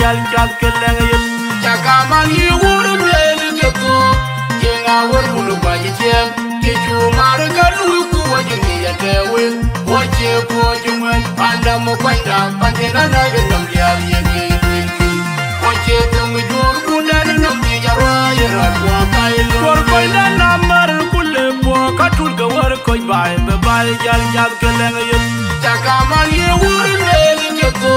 jal jal keleng yit Chakaman yi wuru lele geko Yenga wuru baji chem Kichu marga luku wajini ya tewe Wache po jungwen Panda mo kwenda Pandena na genam liab yegi Wache tungu jur kundana namdi jarwa Yerat wa kailo Kor koy da namar kule po katul ga war koy bay be bay jal jal keleng yit Chakaman yi wuru lele geko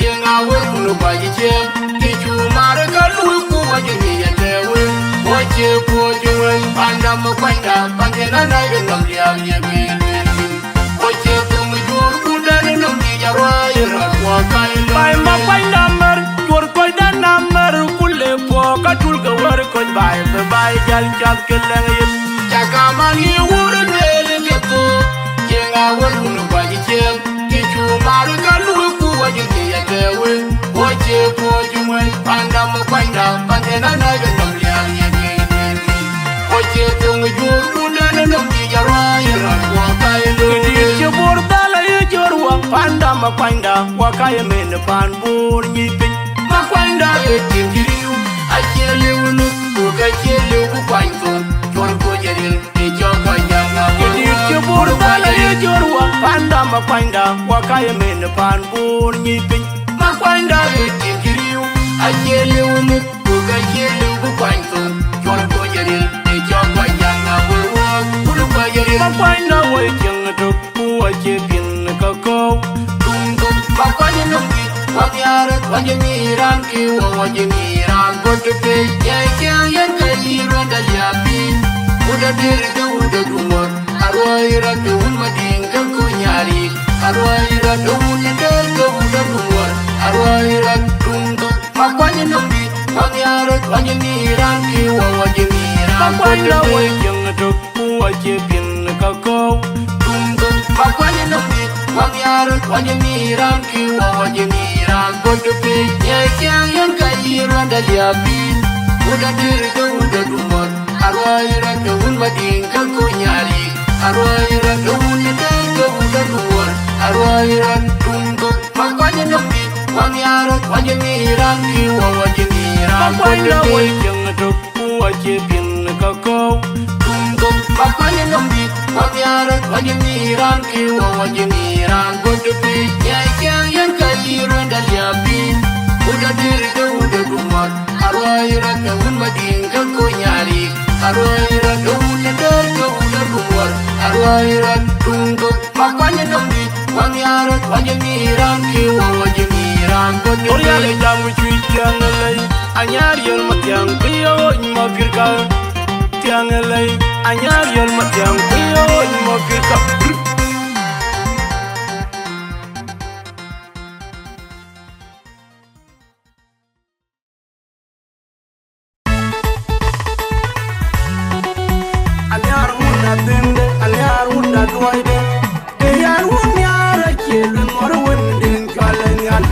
Yenga wuru baji chem Kichu marga luku wajini ya tewe Wache po jungwen Panda mo kwenda Pandena na genam liab yegi Wache tungu jur kundana namdi jarwa Yerat wa kailo bay ma koy namar kor koy da namar kule po katul ga war koy bay be bay jal jal keleng yit Chakaman yi wuru lele geko Yenga wuru baji chem Kichu marga luku wajini ya tewe Wache po jungwen Panda mo kwenda Pandena na genam liab yegi Wache tungu jur kundana namdi jarwa Yerat wa kailo Kedir che bor dala ye jorwa panda ma kwanda wakaya men pan bor nyipin Makwanda etim jiriu Achele unu Uga chele uku kwanto Chor ko jeril Echo kwa janga Kedir che bor dala ye jorwa panda ma kwanda wakaya men pan bor nyipin Makwanda etim jiriu Achele unu Uga chele uku kwanto Chor ko jeril Echo kwa janga Ulu kwa jeril ma kwanda way jeng to kuwa che pin ka ko Tungkum Makwanya nungi Wamiara Wajimiran Kiwa wajimiran Kotepe Yaya Yanka Yironda Yapi Uda dirga uda dumor Arwaira Dun Madinga Kunyari Arwaira Dun Derga uda dumor Arwaira Tungkum Makwanya nungi Wamiara Wajimiran Kiwa wajimiran ma kwanda way jeng to kuwa che pin ka ko Tungkum Makwanya nungi Wamiara Wajimiran Kiwa wajimiran Kotepe Yaya Yanka Yironda Yapi Uda dirga uda dumor Arwaira Dun Madinga Kunyari Arwaira Dun Derga uda dumor Arwaira Tungkum Makwanya nungi Wamiara Wajimiran Kiwa wajimiran ma kwanda way jeng to kuwa che pin ka ko Tungkum Makwanya nungi Wamiara Wajimiran Kiwa wajimiran Kotepe Yaya Yanka Yironda Yapi Uda dirga uda dumor Arwaira Dun Madinga Kunyari Arwaira Dun Derga uda dumor Arwaira Tungkum Makwanya nungi Wamiara Wajimiran Kiwa wajimiran Oriale jamu chui tiang lay anyar yol matiang piyo ma firka tiang lay anyar yol matiang piyo ma firka anyar muna dende anyar muna duaide anyar munyara kelun morwen din kalanyal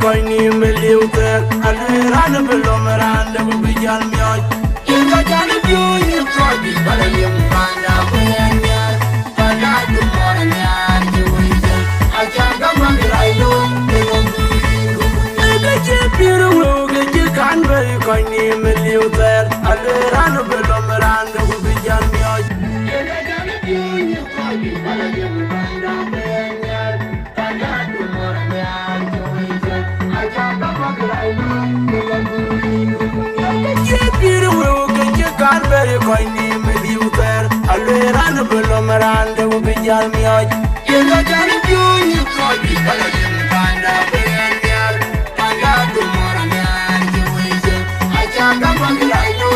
koy ni meliw te alran belom rande bu bijal myoy Inga jani biu ni kobi Bala yem panda benya Panda dumor nyar juwise Ajaga mangirailo Dengan ede che piru woge je kan be koy ni meliw te alran belom rande bu bijal myoy Inga jani biu ni kobi Bala yem panda benya Panda dumor nyar juwise Ajaga mangirailo Dengan che piru woge je kan be koy ni meliw te alran belom rande bu bijal myoy Inga jani biu ni kobi Bala yem panda benya Panda dumor nyar juwise Ajaga mangirailo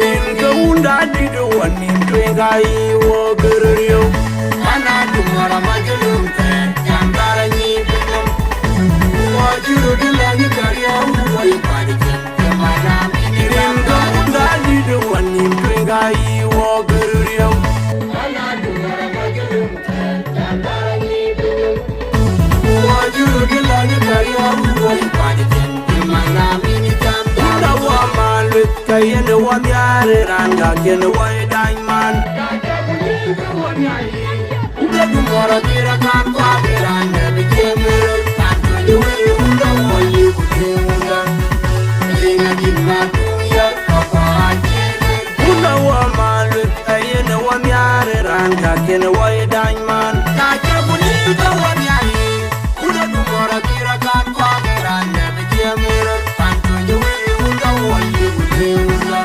in ka unda di do wanin twenga I wo geryo Mana dumora majulum te Jambara ni bilum Wajuru dilani karya Uwa yupadi jem Kemana in ka unda di do kayen wan yare ranga ken way diamond unda du mora tira kan kwa beranda bikemero tanto duwe unda moyi kutunda linga dinna tuya papa una wa malu kayen wan yare ranga ken way diamond ta jabuli ka wan yare unda du mora tira kan kwa beranda bikemero tanto duwe unda moyi kutunda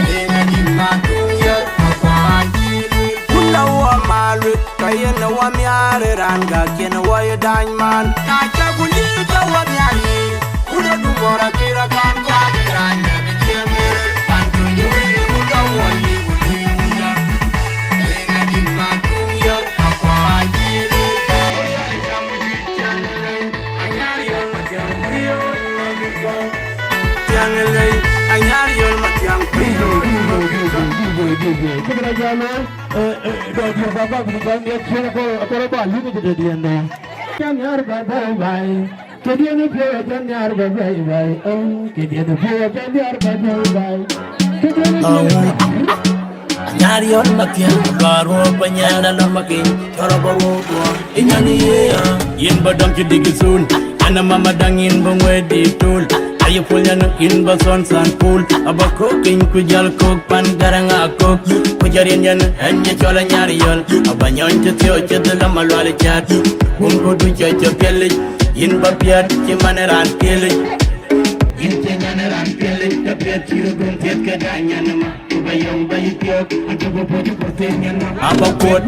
linga dinna tuya papa una wa malu kayen wa miare ranga ken way diamond ta jabuli ka wan yare unda du mora tira kan kwa beranda bikemero tanto duwe unda moyi kutunda linga dinna tuya papa Tiangelei, anyar yol matiang priyo. Sebenarnya dokter bapak bukan dia cuma kalau balik itu dia nih. Nyar bapak baik, jadi ini dia nyar bapak baik. Jadi itu dia nyar bapak baik. Anyar yol matiang baru penyana namakin cara baru tua. Inyani ya, yin badam cidigisun, ana mama dangin bangwedi tul. Ayo punya nukin bason san pool aba cooking kujal cook pan garanga cook kujarin yan hanya cola nyari yol aba nyon tetio cedela malwale chat kumko du chacha pele in bapiat ci maneran pele in tenyaneran pele tapet ciro gon tet kadanya nama ubayong bayitiok antubo poju portenya aba kot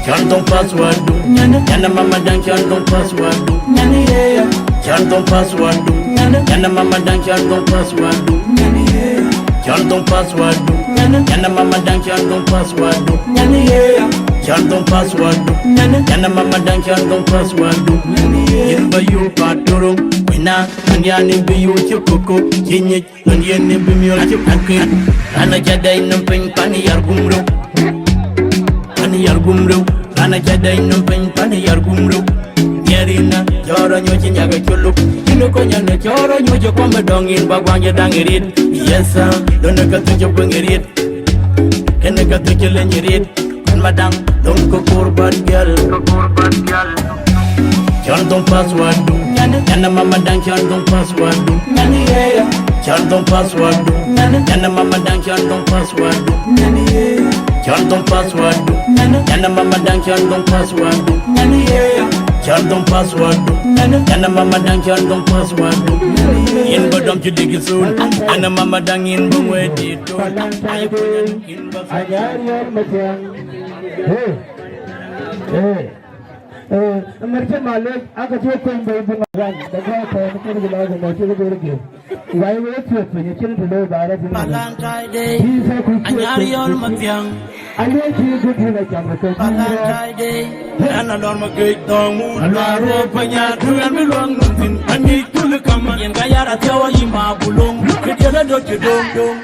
Chantong password Nyana mama dang chantong password Nyani yeah Chantong password Nyana mama dang chantong password Nyani yeah Chantong password Nyana mama dang chantong password Nyani yeah Chantong password Nyana mama dang chantong password Nyani yeah Yin bayu paturung Wina Anyani biyu chikuku Chinyik Anyani bimyo chikuku Ana jadai numping pani yargumru Pani yargumru Ana jadai numping pani yargumru Nyerina Joro nyochi nyaga chuluk Inuko nyana joro nyochi kwa medongin Bagwanya dangirit Yesa Dona katujo pengirit Kena katujo lenyirit Kan madang Dongko kurban gyal Chantong password Nyana mama dang chantong password Nyani yeah Chantong password Nyana mama dang chantong password Nyani yeah Chantong password Nyana mama dang chantong password Nyani yeah Chantong password Nyana mama dang chantong password In badam cidigisun Ana mama dang in bangwedi tul Ayo punya in anyar yol macam. Mereka malu, aku cukup yang berbengaran. Dapat saya mungkin bilang dengan cukup berke. Why we cukup punya cukup dulu barat ini. Valentine Day Anyar yol matiang Anda cukup punya macam tu. Valentine Day Ana norma gay dong Alaro panya tuan belong nuntin Ani kul kama yang kaya ratawa ima bulong Kediara do cedong dong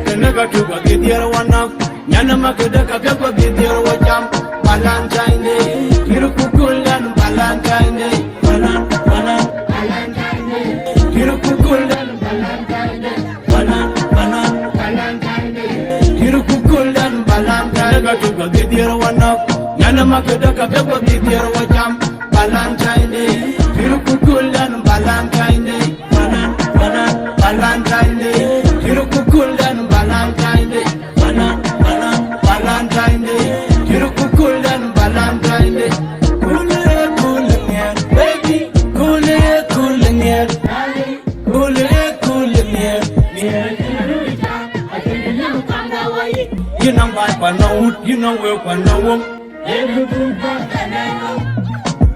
Kenaga tuga kediara wanak Nyana makeda kakakwa kediara wajam Valentine Day Kiru kukulan Valentine Day Valentine Day Kiru kukulan Valentine Day Valentine Day Kiru kukulan Valentine Day Tuga kediara wanak Nyana makeda kakakwa kediara wajam Valentine Day Kiru kukulan Valentine Day Valentine Day Kiru kukulan Valentine Day Valentine Day Kiru kukulan Valentine Day Baby You know why panaud, you know where panawum.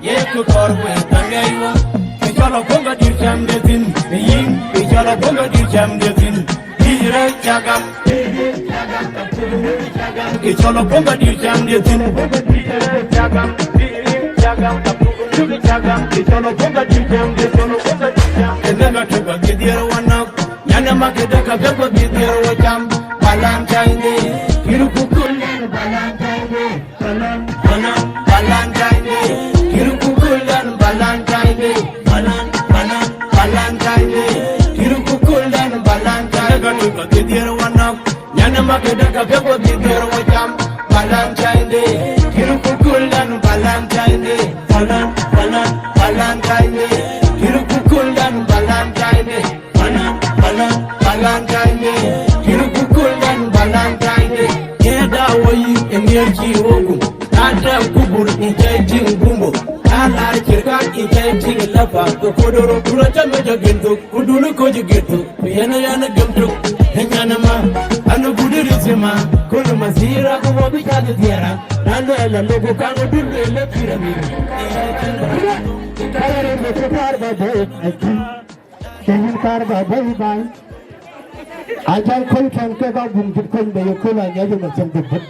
Yeah, could always tangayo. Pichala bonga di jam de tin, yin, pichala bonga di jam de tin. Hira chagam, pichala bonga di jam de tin. Chagam, pichala bonga di jam de tin. Kenaga tuga kidiara wanak, nyana makeda kagaba kidiara wajam. Valentine Day, kiru kukulan Valentine Day, Valentine Day, kiru kukulan Valentine Day, Valentine Day, kiru kukulan Valentine Day. daga bebo bibir wajam Valentine Day Kirukukulan Valentine Day Valentine Day Kirukukulan Valentine Day Valentine Day Kirukukulan Valentine Day Keda wayi energy wogu Nada kubur ijay jing gumbo Ala kirka ijay jing lafa Kodoro kura chame jagintu Kudulu ko jigitu Yana gemtu Henyana ma Anu budirizima Kulu masira kubo bijadu tiara Nando ela logo kango dulu ele piramid Kare mekar babai aki Kehin kar babai bai Ajal kol kan ke ba bum jib kon be ko la ya jo macam de bhat